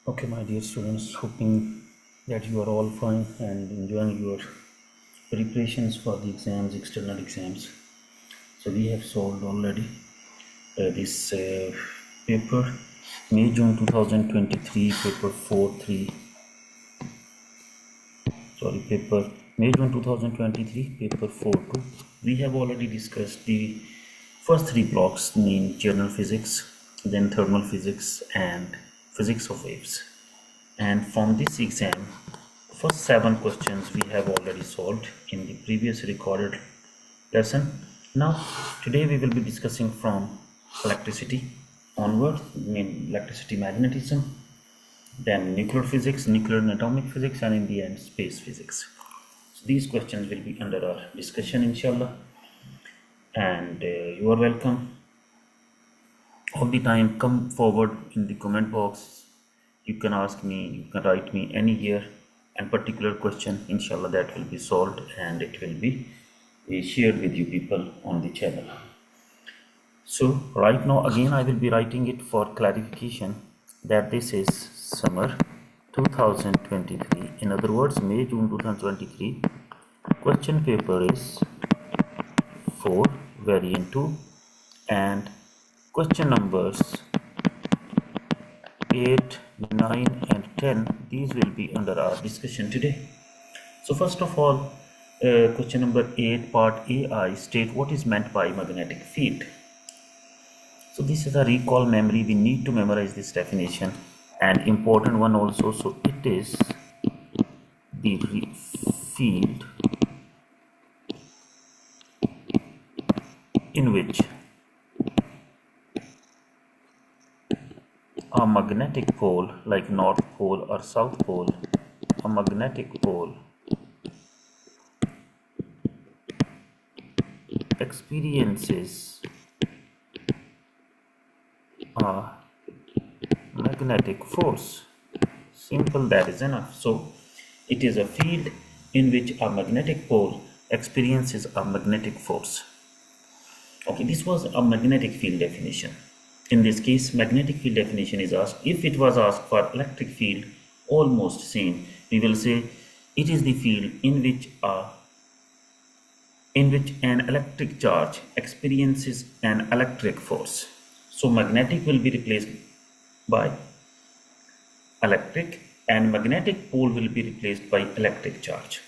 Okay, my dear students, hoping that you are all fine and enjoying your preparations for the exams, external exams. So we have solved already this paper, May June 2023, paper 4 3. Sorry, paper May June 2023, paper 4 2. We have already discussed the first three blocks, mean general physics, then thermal physics, and physics of waves. And from this exam, first 7 questions we have already solved in the previous recorded lesson. Now today we will be discussing from electricity onward, mean electricity, magnetism, then nuclear physics, nuclear and atomic physics, and in the end space physics. So these questions will be under our discussion, inshallah. And you are welcome all the time. Come forward in the comment box. You can ask me, you can write me any year and particular question, inshallah, that will be solved and it will be shared with you people on the channel. So right now again I will be writing it for clarification that this is summer 2023, in other words May June 2023. Question paper is 4 variant 2 and question numbers 8, 9 and 10, these will be under our discussion today. So first of all, question number 8 part AI state what is meant by magnetic field. So this is a recall memory, we need to memorize this definition, and important one also. So it is the field in which a magnetic pole like North Pole or South Pole, a magnetic pole experiences a magnetic force. Simple, that is enough. So it is a field in which a magnetic pole experiences a magnetic force. Okay, this was a magnetic field definition. In this case, magnetic field definition is asked. If it was asked for electric field, almost same. We will say it is the field in which an electric charge experiences an electric force. So magnetic will be replaced by electric and magnetic pole will be replaced by electric charge.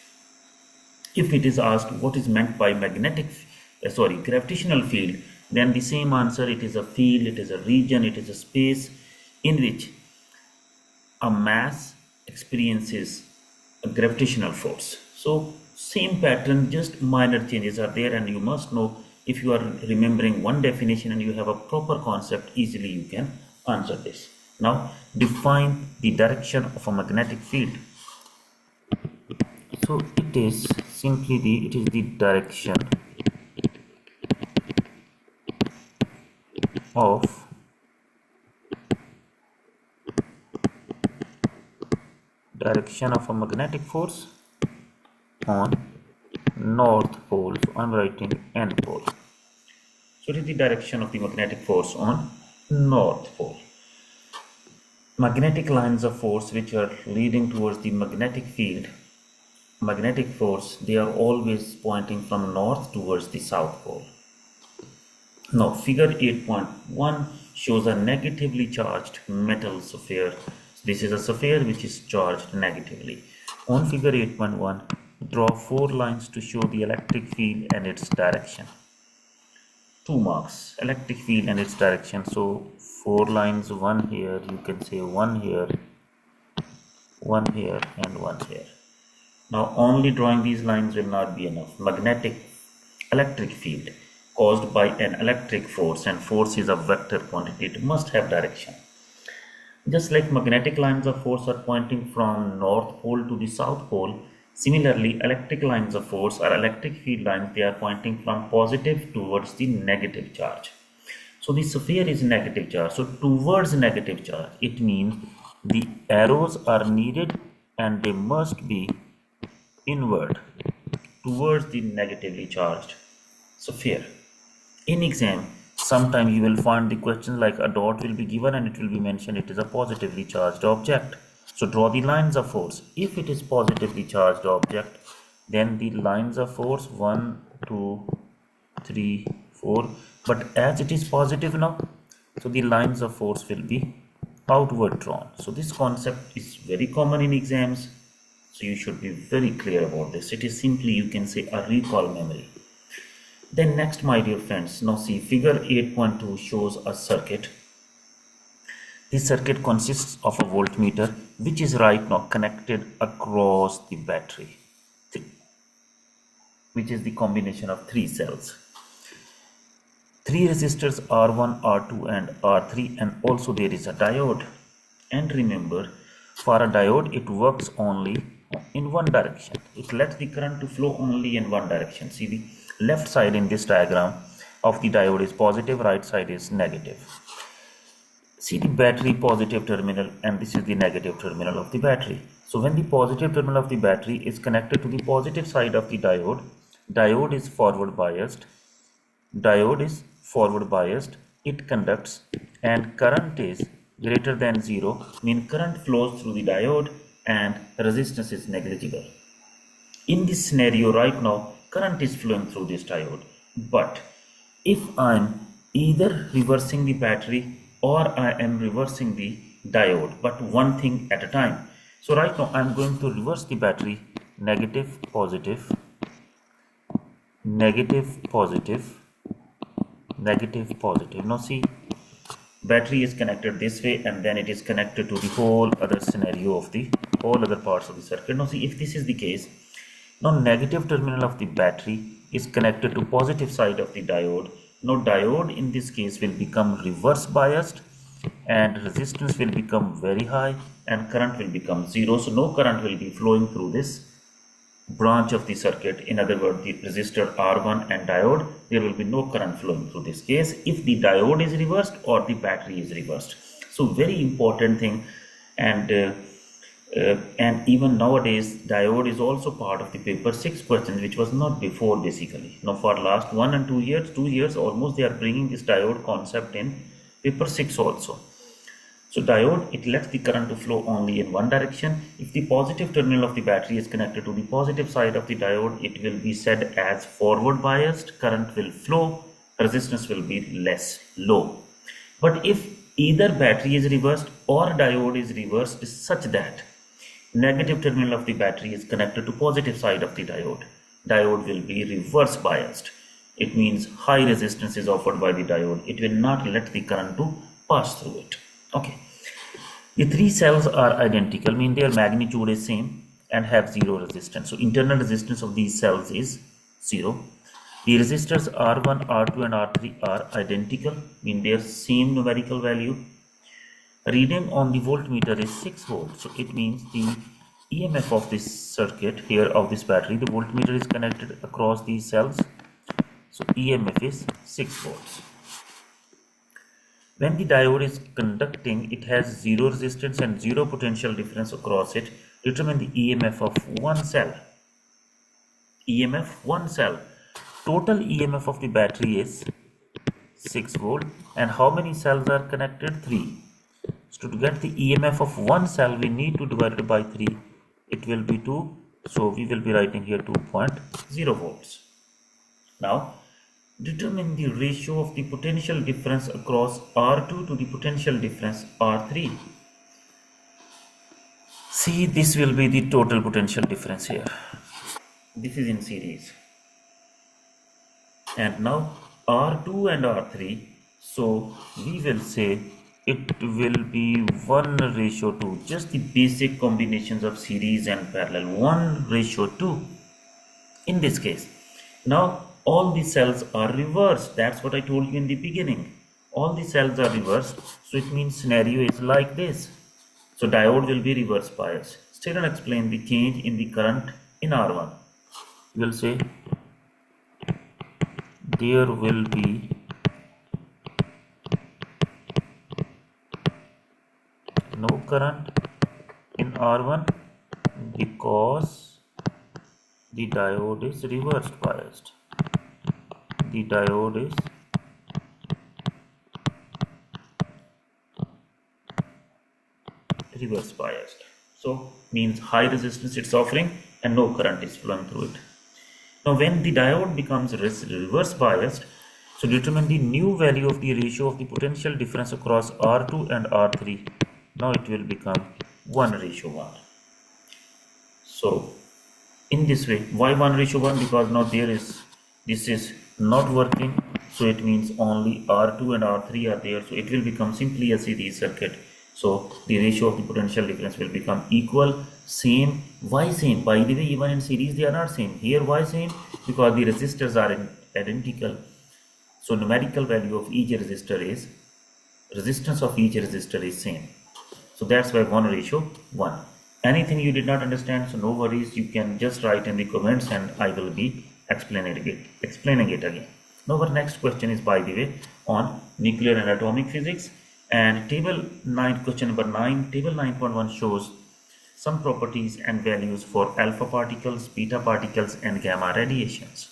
If it is asked what is meant by gravitational field, then the same answer, it is a field, it is a region, it is a space in which a mass experiences a gravitational force. So same pattern, just minor changes are there, and you must know, if you are remembering one definition and you have a proper concept, easily you can answer this. Now define the direction of a magnetic field. So it is simply the direction of a magnetic force on North Pole. So I'm writing N pole. So it is the direction of the magnetic force on North Pole. Magnetic lines of force which are leading towards the magnetic field, magnetic force, they are always pointing from north towards the South Pole. Now figure 8.1 shows a negatively charged metal sphere. This is a sphere which is charged negatively. On figure 8.1, draw 4 lines to show the electric field and its direction. 2 marks, electric field and its direction. So 4 lines, one here, you can say one here, one here and one here. Now only drawing these lines will not be enough. Electric field caused by an electric force, and force is a vector quantity, it must have direction. Just like magnetic lines of force are pointing from North Pole to the South Pole, similarly electric lines of force or electric field lines, they are pointing from positive towards the negative charge. So the sphere is negative charge, so towards negative charge, it means the arrows are needed and they must be inward towards the negatively charged sphere. In exam, Sometime you will find the question like a dot will be given and it will be mentioned it is a positively charged object. So draw the lines of force. If it is positively charged object, then the lines of force 1, 2, 3, 4. But as it is positive now, so the lines of force will be outward drawn. So this concept is very common in exams. So you should be very clear about this. It is simply, you can say, a recall memory. Then next, my dear friends, now see figure 8.2 shows a circuit. This circuit consists of a voltmeter which is right now connected across the battery, which is the combination of three cells. Three resistors R1, R2 and R3, and also there is a diode. And remember, for a diode it works only in one direction. It lets the current to flow only in one direction. See, the left side in this diagram of the diode is positive, right side is negative. See the battery positive terminal, and this is the negative terminal of the battery. So when the positive terminal of the battery is connected to the positive side of the diode, diode is forward biased, it conducts, and current is greater than 0, mean current flows through the diode and resistance is negligible. In this scenario right now, current is flowing through this diode, but if I'm either reversing the battery or I am reversing the diode, but one thing at a time. So right now I'm going to reverse the battery, negative, positive, negative, positive, negative, positive. Now see, battery is connected this way and then it is connected to the whole other scenario of the whole other parts of the circuit. Now see, if this is the case, now negative terminal of the battery is connected to positive side of the diode. Now diode in this case will become reverse biased and resistance will become very high and current will become 0. So no current will be flowing through this branch of the circuit. In other words, the resistor R1 and diode, there will be no current flowing through this case if the diode is reversed or the battery is reversed. So very important thing. And even nowadays diode is also part of the paper 6 questions, which was not before basically. Now for last 1 and 2 years almost, they are bringing this diode concept in paper 6 also. So diode, it lets the current to flow only in one direction. If the positive terminal of the battery is connected to the positive side of the diode, it will be said as forward biased, current will flow, resistance will be low. But if either battery is reversed or diode is reversed such that negative terminal of the battery is connected to positive side of the diode, diode will be reverse biased. It means high resistance is offered by the diode. It will not let the current to pass through it. Okay. The three cells are identical, mean their magnitude is same and have zero resistance. So internal resistance of these cells is 0. The resistors R1, R2 and R3 are identical, mean their same numerical value. Reading on the voltmeter is 6 volts. So it means the EMF of this circuit here of this battery, the voltmeter is connected across these cells. So EMF is 6 volts. When the diode is conducting, it has zero resistance and zero potential difference across it. Determine the EMF of one cell. EMF one cell. Total EMF of the battery is 6 volt. And how many cells are connected? 3. So to get the EMF of one cell, we need to divide it by 3. It will be 2. So we will be writing here 2.0 volts. Now determine the ratio of the potential difference across R2 to the potential difference R3. See, this will be the total potential difference here. This is in series. And now R2 and R3. So we will say it will be 1:2. Just the basic combinations of series and parallel. 1:2 in this case. Now all the cells are reversed. That's what I told you in the beginning. All the cells are reversed. So it means scenario is like this. So diode will be reverse biased. Still and explain the change in the current in R1. We will say there will be no current in R1 because the diode is reverse biased. The diode is reverse biased. So means high resistance it's offering and no current is flowing through it. Now when the diode becomes reverse biased, so determine the new value of the ratio of the potential difference across R2 and R3. Now it will become 1:1. So in this way, why 1:1? Because now this is not working, so it means only R2 and R3 are there, so it will become simply a series circuit. So the ratio of the potential difference will become equal, same. Why same? By the way, even in series they are not same. Here why same? Because the resistors are identical. So numerical value of each resistor is, resistance of each resistor is same. So that's why 1:1. Anything you did not understand, so no worries, you can just write in the comments and I will be explaining it again. Now our next question is, by the way, on nuclear and atomic physics, and table 9, question number 9, table 9.1 shows some properties and values for alpha particles, beta particles and gamma radiations.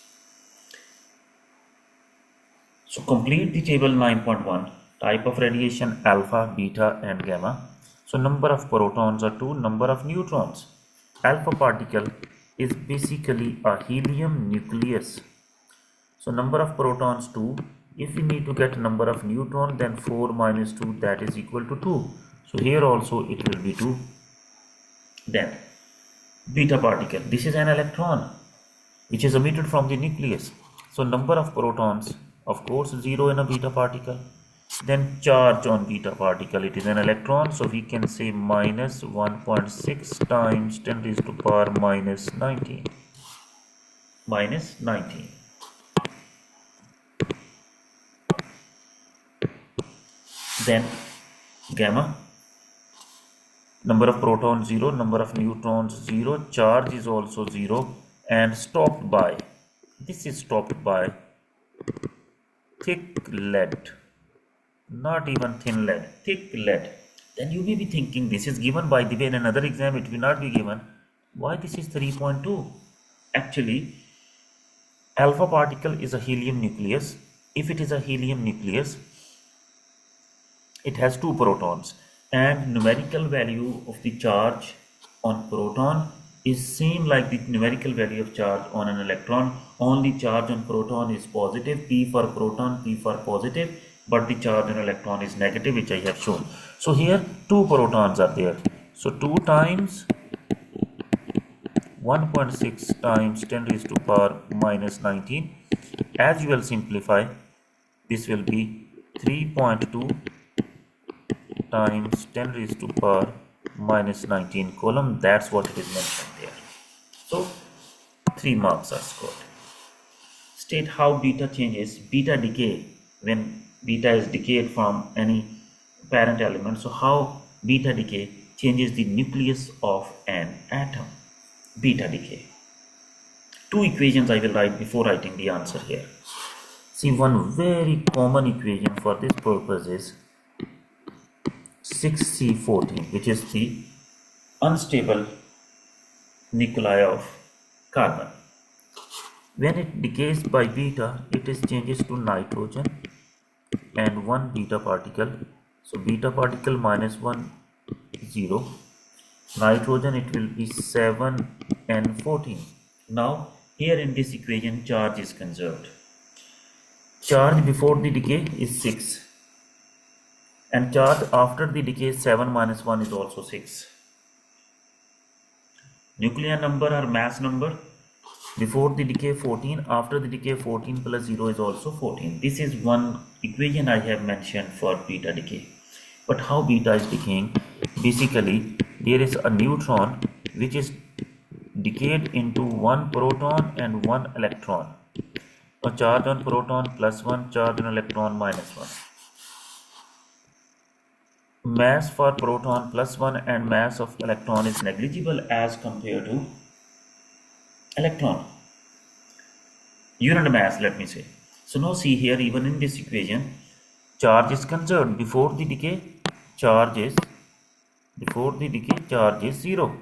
So complete the table 9.1, type of radiation alpha, beta and gamma. So number of protons are 2, number of neutrons. Alpha particle is basically a helium nucleus. So number of protons 2. If we need to get number of neutron, then 4 minus 2, that is equal to 2. So here also it will be 2. Then beta particle, this is an electron which is emitted from the nucleus. So number of protons, of course 0 in a beta particle. Then charge on beta particle, it is an electron, so we can say minus 1.6 times 10 raised to power minus 19. Minus 19. Then gamma, number of protons 0, number of neutrons 0, charge is also 0, and stopped by, this is stopped by thick lead, not even thin lead, thick lead. Then you may be thinking, this is given, by the way, in another exam it will not be given. Why this is 3.2? Actually, alpha particle is a helium nucleus. If it is a helium nucleus, it has 2 protons, and numerical value of the charge on proton is same like the numerical value of charge on an electron. Only charge on proton is positive, P for proton, P for positive, but the charge on electron is negative, which I have shown. So here 2 protons are there. So 2 times 1.6 times 10 raised to power minus 19. As you will simplify, this will be 3.2 times 10 raised to power minus 19 coulomb. That's what it is mentioned there. So 3 marks are scored. State how beta changes, beta decay, when beta is decayed from any parent element. So how beta decay changes the nucleus of an atom. Beta decay. 2 equations I will write before writing the answer here. See, one very common equation for this purpose is 6C14, which is the unstable nuclei of carbon. When it decays by beta, it is changes to nitrogen and 1 beta particle. So beta particle minus 1, 0. Nitrogen, it will be 7 and 14. Now here in this equation, charge is conserved. Charge before the decay is 6. And charge after the decay 7 minus 1 is also 6. Nuclear number or mass number, before the decay 14, after the decay 14 plus 0 is also 14. This is one equation I have mentioned for beta decay. But how beta is decaying? Basically, there is a neutron which is decayed into 1 proton and 1 electron. Now charge on proton plus 1, charge on electron minus 1. Mass for proton plus 1 and mass of electron is negligible as compared to electron. Unit mass, let me say. So now see here, even in this equation, charge is conserved. Before the decay, charge is 0.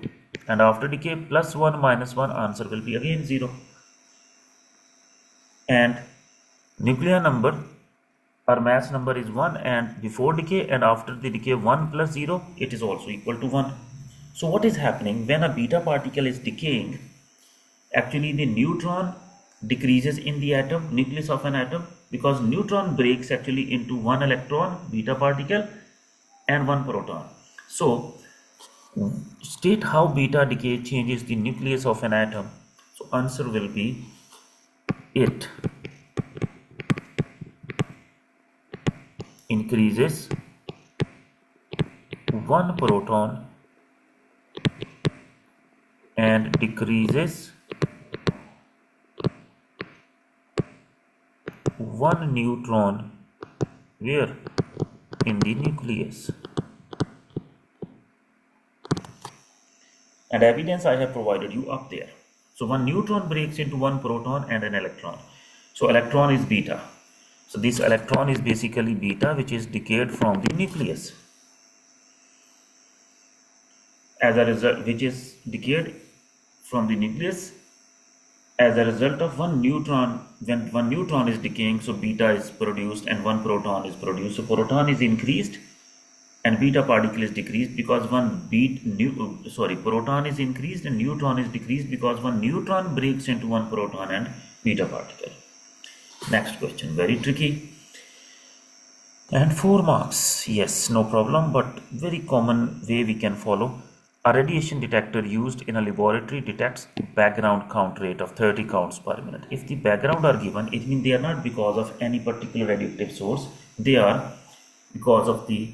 And after decay, plus 1 minus 1, answer will be again 0. And nuclear number, our mass number is 1, and before decay and after the decay 1 plus 0, it is also equal to 1. So what is happening when a beta particle is decaying? Actually the neutron decreases in the atom, nucleus of an atom, because neutron breaks actually into one electron, beta particle, and one proton. So state how beta decay changes the nucleus of an atom. So answer will be it increases one proton and decreases one neutron where in the nucleus. And evidence I have provided you up there. So one neutron breaks into one proton and an electron. So electron is beta. So this electron is basically beta, which is decayed from the nucleus. As a result, which is decayed from the nucleus as a result of one neutron. When one neutron is decaying, so beta is produced and one proton is produced. So proton is increased and beta particle is decreased because proton is increased and neutron is decreased because one neutron breaks into one proton and beta particle. Next question, very tricky and 4 marks. Yes, no problem, but very common way we can follow. A radiation detector used in a laboratory detects background count rate of 30 counts per minute. If the background are given, it means they are not because of any particular radioactive source. They are because of the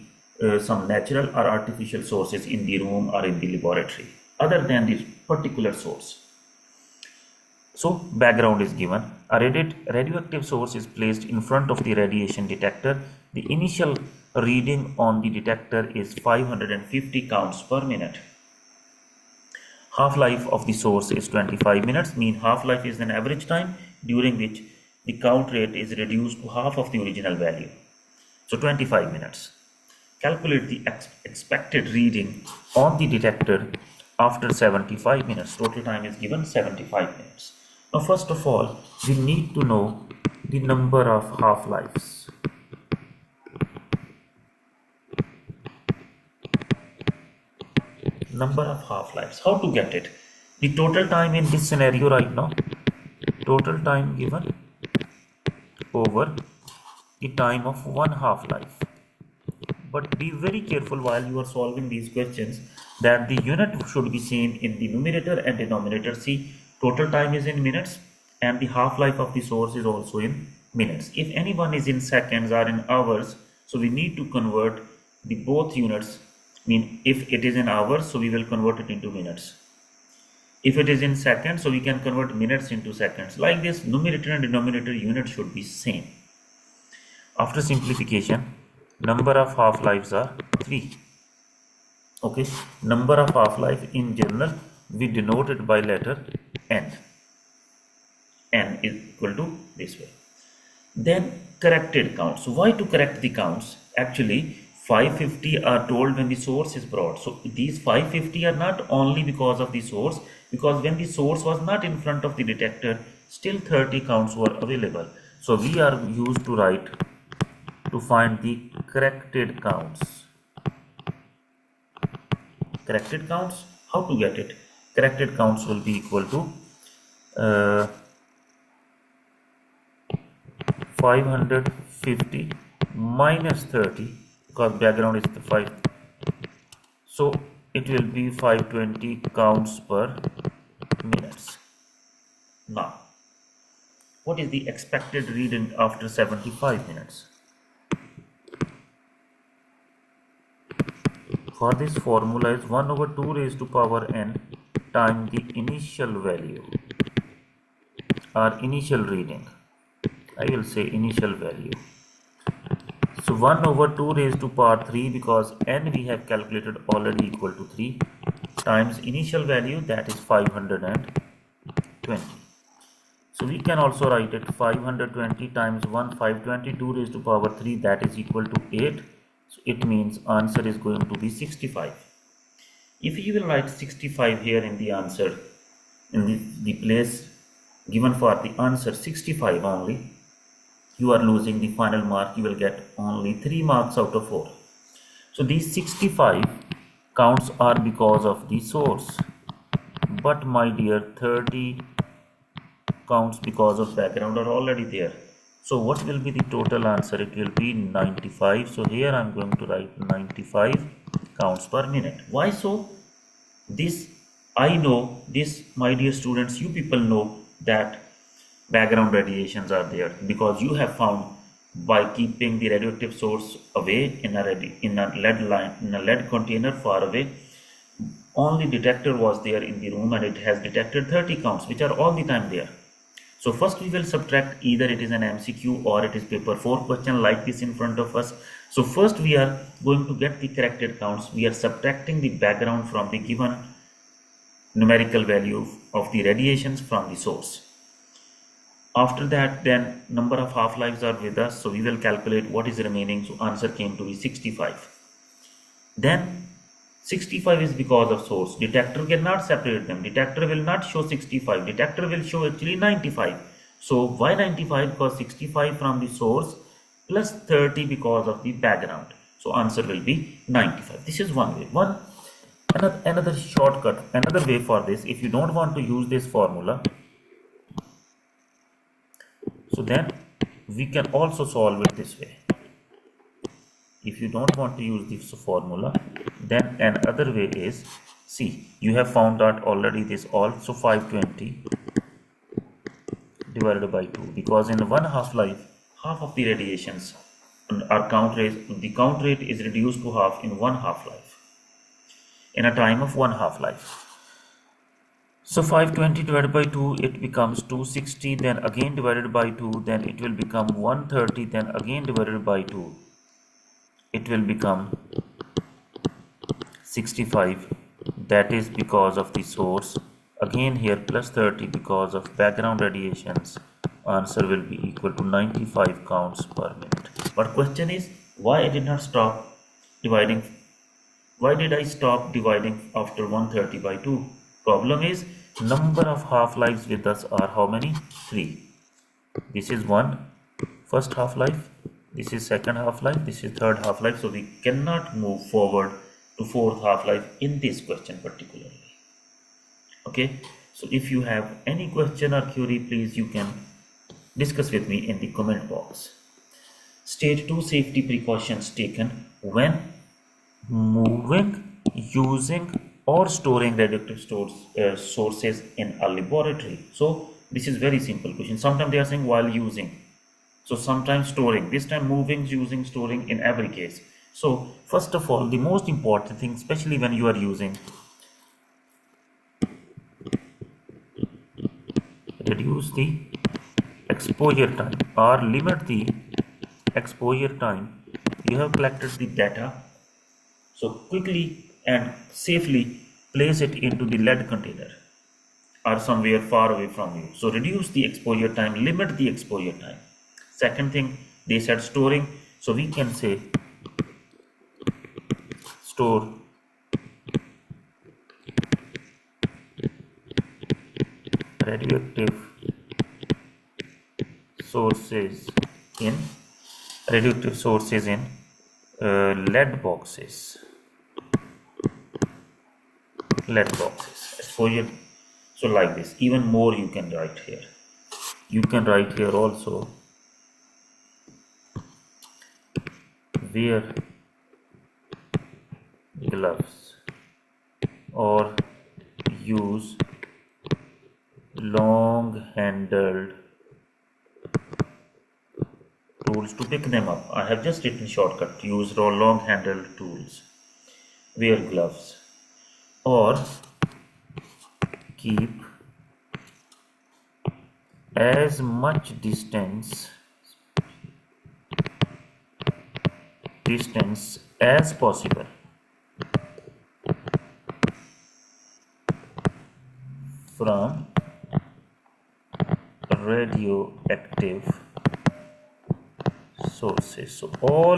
some natural or artificial sources in the room or in the laboratory other than this particular source. So background is given. A radioactive source is placed in front of the radiation detector. The initial reading on the detector is 550 counts per minute. Half-life of the source is 25 minutes, mean half-life is an average time during which the count rate is reduced to half of the original value. So 25 minutes. Calculate the expected reading on the detector after 75 minutes. Total time is given 75 minutes. Now first of all, we need to know the number of half-lives. Number of half-lives. How to get it? The total time in this scenario right now, total time given over the time of one half-life. But be very careful while you are solving these questions that the unit should be same in the numerator and denominator. See, total time is in minutes and the half-life of the source is also in minutes. If any one is in seconds or in hours, so we need to convert the both units. Mean if it is in hours, so we will convert it into minutes. If it is in seconds, so we can convert minutes into seconds. Like this, numerator and denominator unit should be same. After simplification, number of half-lives are 3. Okay, number of half-life in general we denote it by letter n. N is equal to this way. Then corrected counts. So why to correct the counts? Actually 550 are told when the source is brought. So these 550 are not only because of the source, because when the source was not in front of the detector, still 30 counts were available. So we are used to write to find the corrected counts. Corrected counts, how to get it? Corrected counts will be equal to 550 minus 30, because background is the 5. So it will be 520 counts per minutes. Now, what is the expected reading after 75 minutes? For this formula is 1 over 2 raised to power n times the initial value or initial reading. I will say initial value. So 1 over 2 raised to power 3, because n we have calculated already equal to 3, times initial value, that is 520. So we can also write it 520 times 1, 522 raised to power 3, that is equal to 8. So it means answer is going to be 65. If you will write 65 here in the answer, in the place given for the answer 65 only, you are losing the final mark. You will get only 3 marks out of 4. So these 65 counts are because of the source, but my dear 30 counts because of background are already there. So what will be the total answer? It will be 95. So here I am going to write 95 counts per minute. Why so? This I know, this my dear students, you people know that background radiations are there because you have found by keeping the radioactive source away in a lead line, in a lead container far away, only detector was there in the room and it has detected 30 counts which are all the time there. So first we will subtract, either it is an MCQ or it is paper 4 question like this in front of us. So first we are going to get the corrected counts. We are subtracting the background from the given numerical value of the radiations from the source. After that, then number of half-lives are with us, so we will calculate what is remaining. So answer came to be 65. Then 65 is because of source. Detector cannot separate them. Detector will not show 65. Detector will show actually 95. So why 95? Because 65 from the source plus 30 because of the background. So answer will be 95. This is one way. Another shortcut, another way for this. If you don't want to use this formula, so then we can also solve it this way. If you don't want to use this formula, then another way is, see, you have found out already this all. So 520 divided by 2, because in one half-life, half of the radiations are the count rate is reduced to half in one half-life, in a time of one half-life. So 520 divided by 2, it becomes 260, then again divided by 2, then it will become 130, then again divided by 2, it will become 65. That is because of the source. Again here plus 30 because of background radiations. Answer will be equal to 95 counts per minute. But question is, why I did not stop dividing? Why did I stop dividing after 130 by 2? Problem is, number of half-lives with us are how many? 3. This is first half-life, this is second half-life, this is third half-life. So we cannot move forward to fourth half-life in this question particularly. Okay, so if you have any question or query, please you can discuss with me in the comment box. Stage 2, safety precautions taken when moving, using or storing radioactive sources in a laboratory. So this is very simple question. Sometimes they are saying while using, so sometimes storing, this time moving, using, storing, in every case. So first of all, the most important thing, especially when you are using, reduce the exposure time or limit the exposure time. You have collected the data, so quickly and safely place it into the lead container or somewhere far away from you. So reduce the exposure time, limit the exposure time. Second thing, they said storing, so we can say store radioactive sources in lead boxes. Exposure. So like this, even more you can write here. You can write here also, wear gloves or use long handled tools to pick them up. I have just written shortcut, use long handled tools, wear gloves, or keep as much distance as possible from radioactive sources. So all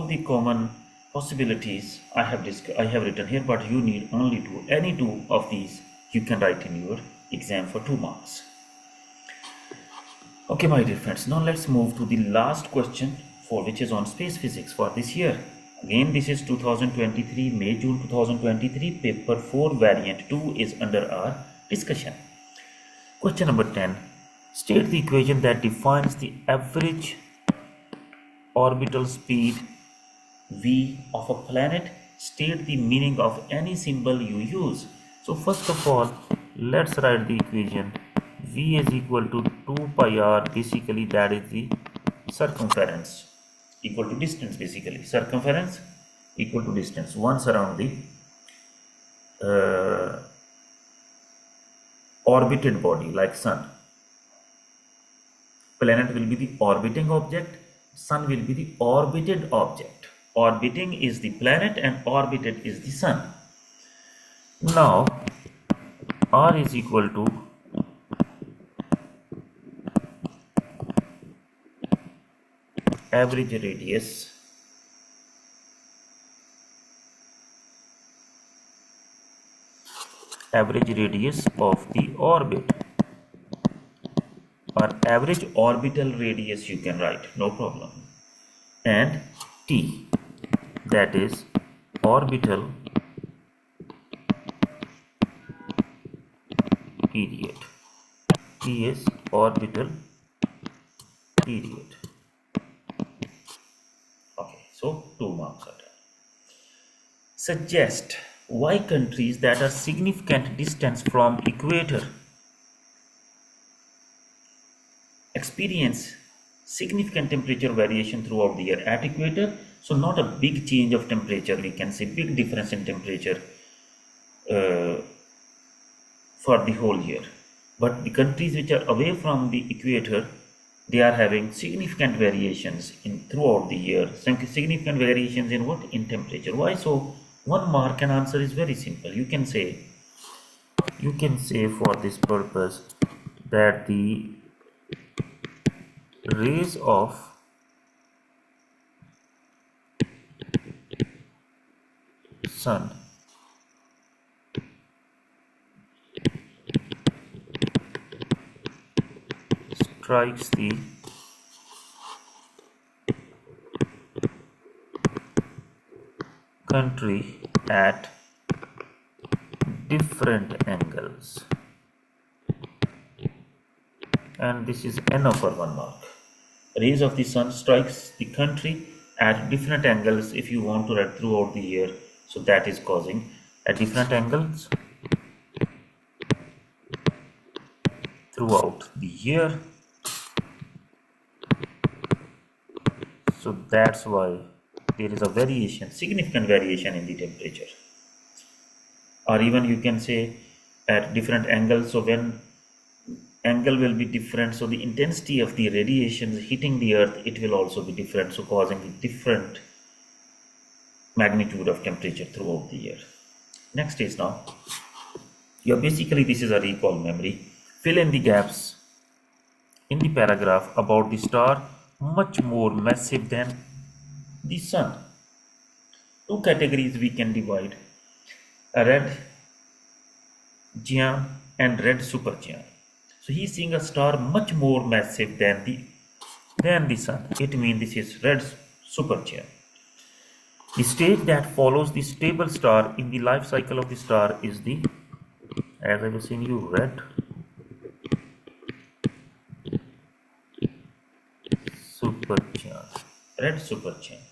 the common possibilities I have written here, but you need only two. Any two of these you can write in your exam for 2 marks. Okay, my dear friends, now let's move to the last question for which is on space physics for this year. Again, this is 2023, May, June 2023, paper 4 variant 2 is under our discussion. Question number 10. State the equation that defines the average orbital speed v of a planet. State the meaning of any symbol you use. So first of all, let's write the equation. V is equal to 2 pi r, basically that is the circumference, equal to distance, basically circumference equal to distance once around the orbited body like sun. Planet will be the orbiting object, sun will be the orbited object. Orbiting is the planet and orbited is the sun. Now r is equal to average radius of the orbit, or average orbital radius you can write, no problem, and t, that is orbital period. T is orbital period. Okay, so 2 marks are done. Suggest why countries that are significant distance from equator experience significant temperature variation throughout the year. At equator, so not a big change of temperature, we can say big difference in temperature for the whole year. But the countries which are away from the equator, they are having significant variations in throughout the year. Significant variations in what? In temperature. Why so? 1 mark, and answer is very simple. You can say for this purpose that the rays of sun strikes the country at different angles, and this is enough for 1 mark. Rays of the sun strikes the country at different angles if you want to write throughout the year, so that is causing at different angles throughout the year, so that's why there is a variation, significant variation in the temperature. Or even you can say at different angles, so when angle will be different, so the intensity of the radiations hitting the earth, it will also be different, so causing the different magnitude of temperature throughout the year. Next is now, basically this is a recall memory. Fill in the gaps in the paragraph about the star much more massive than the sun. 2 categories we can divide: a red giant and red supergiant. So he is seeing a star much more massive than the sun. It means this is red supergiant. The stage that follows the stable star in the life cycle of the star is the, as I was saying you, red supergiant.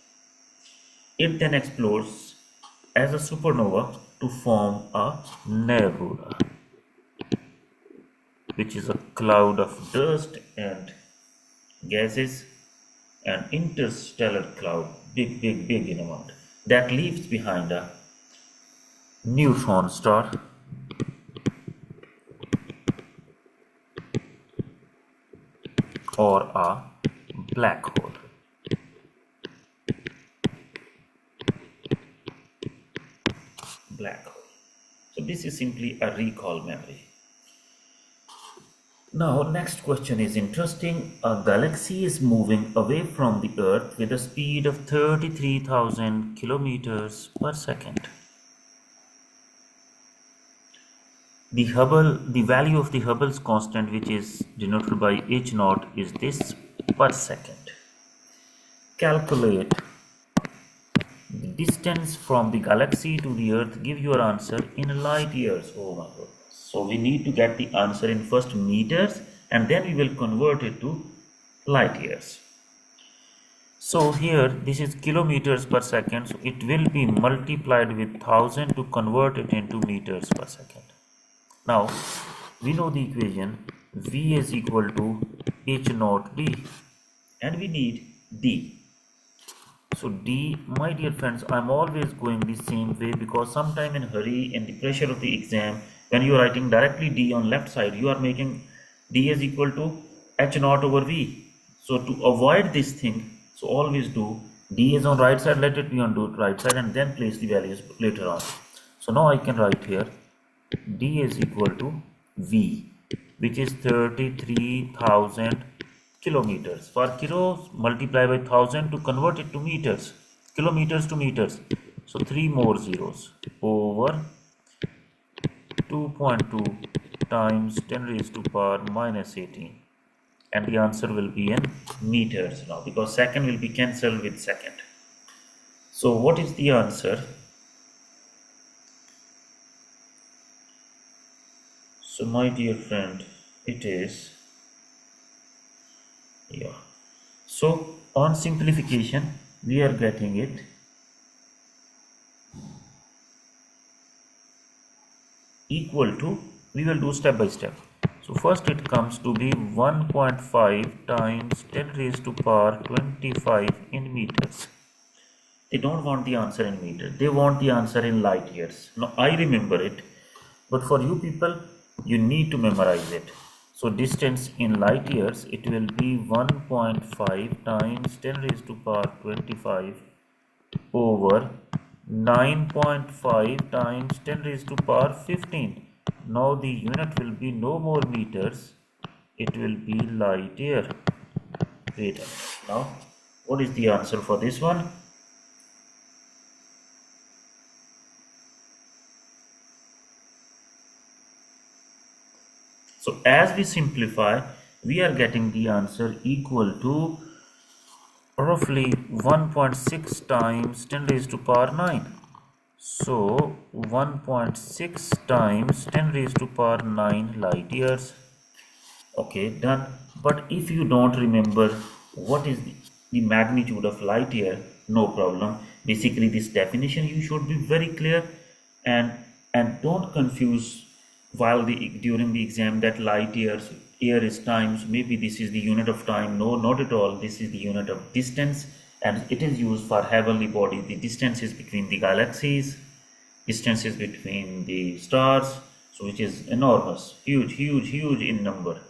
It then explodes as a supernova to form a nebula, which is a cloud of dust and gases, an interstellar cloud, big in amount, that leaves behind a neutron star or a black hole. So this is simply a recall memory. Now next question is interesting. A galaxy is moving away from the Earth with a speed of 33,000 kilometers per second. the value of the Hubble's constant, which is denoted by h naught, is this per second. Calculate the distance from the galaxy to the Earth. Give your answer in light years. Oh my God. So we need to get the answer in first meters, and then we will convert it to light years. So here this is kilometers per second, so it will be multiplied with 1000 to convert it into meters per second. Now we know the equation V is equal to H naught D, and we need D. So D, my dear friends, I'm always going the same way, because sometime in hurry, in the pressure of the exam, when you are writing directly D on left side, you are making D is equal to H naught over V. So to avoid this thing, so always do D is on right side, let it be on the right side, and then place the values later on. So now I can write here D is equal to V, which is 33,000 kilometers. For kilos, multiply by 1000 to convert it to meters, kilometers to meters. So 3 more zeros over 2.2 times 10 raised to power minus 18, and the answer will be in meters now, because second will be cancelled with second. So what is the answer? So my dear friend, it is, yeah, so on simplification we are getting it equal to, we will do step by step. So first it comes to be 1.5 times 10 raised to power 25 in meters. They don't want the answer in meters, they want the answer in light years. Now I remember it, but for you people, you need to memorize it. So distance in light years, it will be 1.5 times 10 raised to power 25 over 9.5 times 10 raised to power 15. Now the unit will be no more meters, it will be light year. Wait a minute. Now what is the answer for this one? So as we simplify, we are getting the answer equal to roughly 1.6 times 10 raised to power 9. So 1.6 times 10 raised to power 9 light years. Okay, done. But if you don't remember what is the magnitude of light year, no problem. Basically this definition you should be very clear, and don't confuse while during the exam that light years, year is times, maybe this is the unit of time. No, not at all. This is the unit of distance, and it is used for heavenly body. The distances between the galaxies, distances between the stars, so which is enormous, huge in number.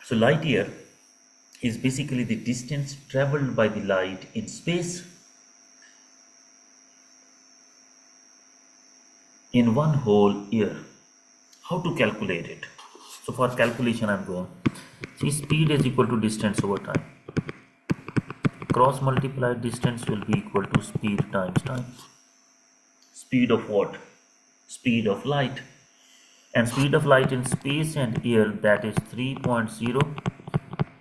So light year is basically the distance traveled by the light in space in one whole year. How to calculate it? So for calculation I'm going, see, speed is equal to distance over time. Cross multiplied distance will be equal to speed times time. Speed of what? Speed of light. And speed of light in space and air, that is 3.0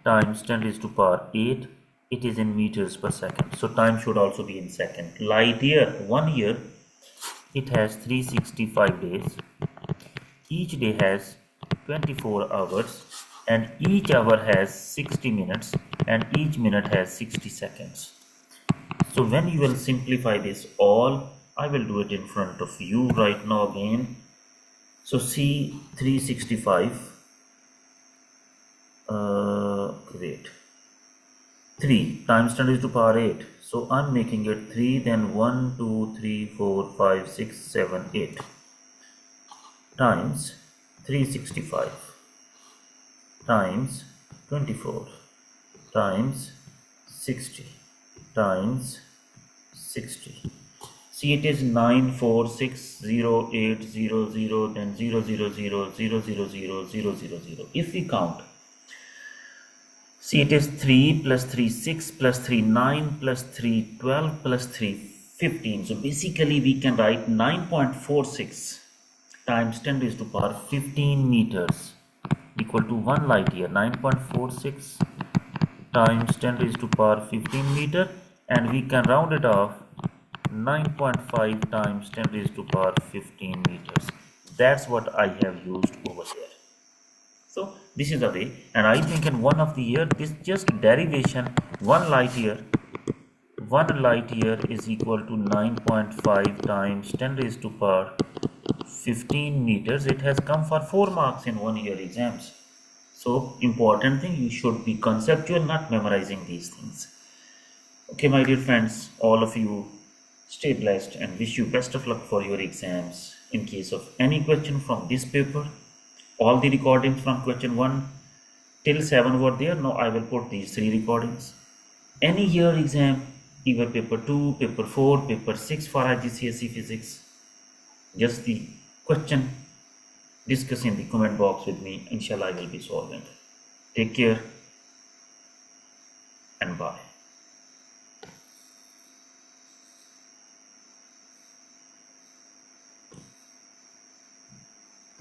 times 10 raised to power 8. It is in meters per second. So time should also be in second. Light year, 1 year, it has 365 days. Each day has 24 hours, and each hour has 60 minutes, and each minute has 60 seconds. So when you will simplify this all, I will do it in front of you right now again. So see, 365, wait, 3 times 10 raised to power 8. So I'm making it 3, then 1, 2, 3, 4, 5, 6, 7, 8 times 365 times 24 times 60 times 60. See, it is 9460800, then 000000000. If we count See, it is 3 plus 3 6 plus 3 9 plus 3 12 plus 3 15. So basically we can write 9.46 times 10 raised to power 15 meters equal to 1 light year. 9.46 times 10 raised to power 15 meter, and we can round it off 9.5 times 10 raised to power 15 meters. That's what I have used over here. So this is the way, and I think in one of the year, this just derivation, 1 light year is equal to 9.5 times 10 raised to power 15 meters. It has come for 4 marks in 1 year exams. So important thing, you should be conceptual, not memorizing these things. Okay, my dear friends, all of you stay blessed and wish you best of luck for your exams. In case of any question from this paper, all the recordings from question 1 till 7 were there. Now I will put these 3 recordings. Any year exam, either paper 2, paper 4, paper 6 for IGCSE physics, just the question discuss in the comment box with me. Inshallah I will be solving. Take care and bye.